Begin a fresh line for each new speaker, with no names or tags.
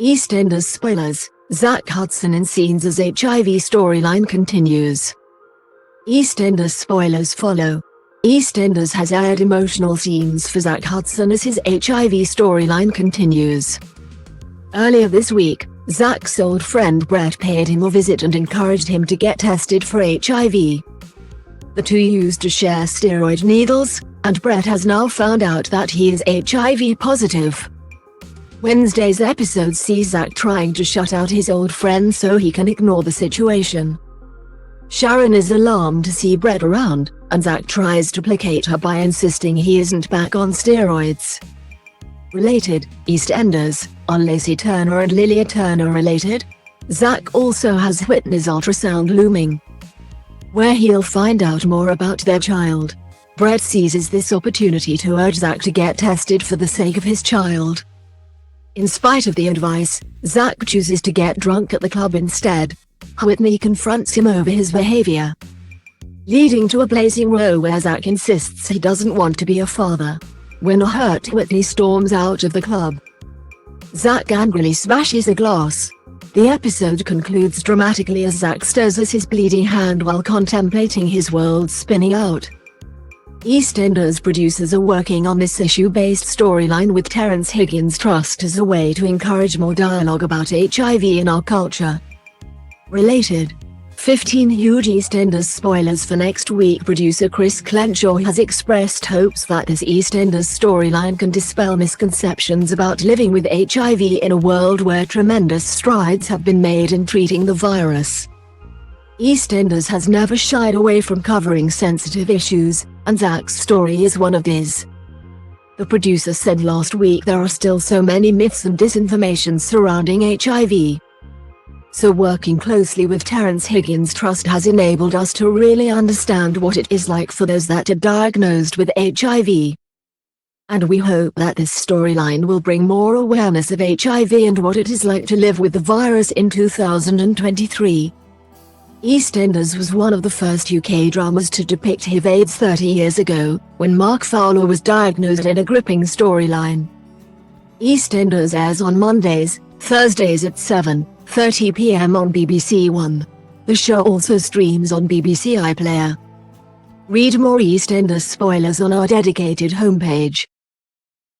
EastEnders spoilers, Zack Hudson in scenes as HIV storyline continues. EastEnders spoilers follow. EastEnders has aired emotional scenes for Zack Hudson as his HIV storyline continues. Earlier this week, Zack's old friend Brett paid him a visit and encouraged him to get tested for HIV. The two used to share steroid needles, and Brett has now found out that he is HIV-positive. Wednesday's episode sees Zack trying to shut out his old friend so he can ignore the situation. Sharon is alarmed to see Brett around, and Zack tries to placate her by insisting he isn't back on steroids. Related, EastEnders, are Lacey Turner and Lilia Turner related? Zack also has Whitney's ultrasound looming, where he'll find out more about their child. Brett seizes this opportunity to urge Zack to get tested for the sake of his child. In spite of the advice, Zack chooses to get drunk at the club instead. Whitney confronts him over his behavior, leading to a blazing row where Zack insists he doesn't want to be a father. When hurt, Whitney storms out of the club. Zack angrily smashes a glass. The episode concludes dramatically as Zack stares at his bleeding hand while contemplating his world spinning out. EastEnders producers are working on this issue-based storyline with Terence Higgins Trust as a way to encourage more dialogue about HIV in our culture. Related, 15 huge EastEnders spoilers for next week. Producer Chris Clenshaw has expressed hopes that this EastEnders storyline can dispel misconceptions about living with HIV in a world where tremendous strides have been made in treating the virus. EastEnders has never shied away from covering sensitive issues, and Zack's story is one of these. The producer said last week there are still so many myths and disinformation surrounding HIV. So working closely with Terence Higgins Trust has enabled us to really understand what it is like for those that are diagnosed with HIV. And we hope that this storyline will bring more awareness of HIV and what it is like to live with the virus in 2023. EastEnders was one of the first UK dramas to depict HIV/AIDS 30 years ago, when Mark Fowler was diagnosed, in a gripping storyline. EastEnders airs on Mondays, Thursdays at 7:30 p.m. on BBC One. The show also streams on BBC iPlayer. Read more EastEnders spoilers on our dedicated homepage.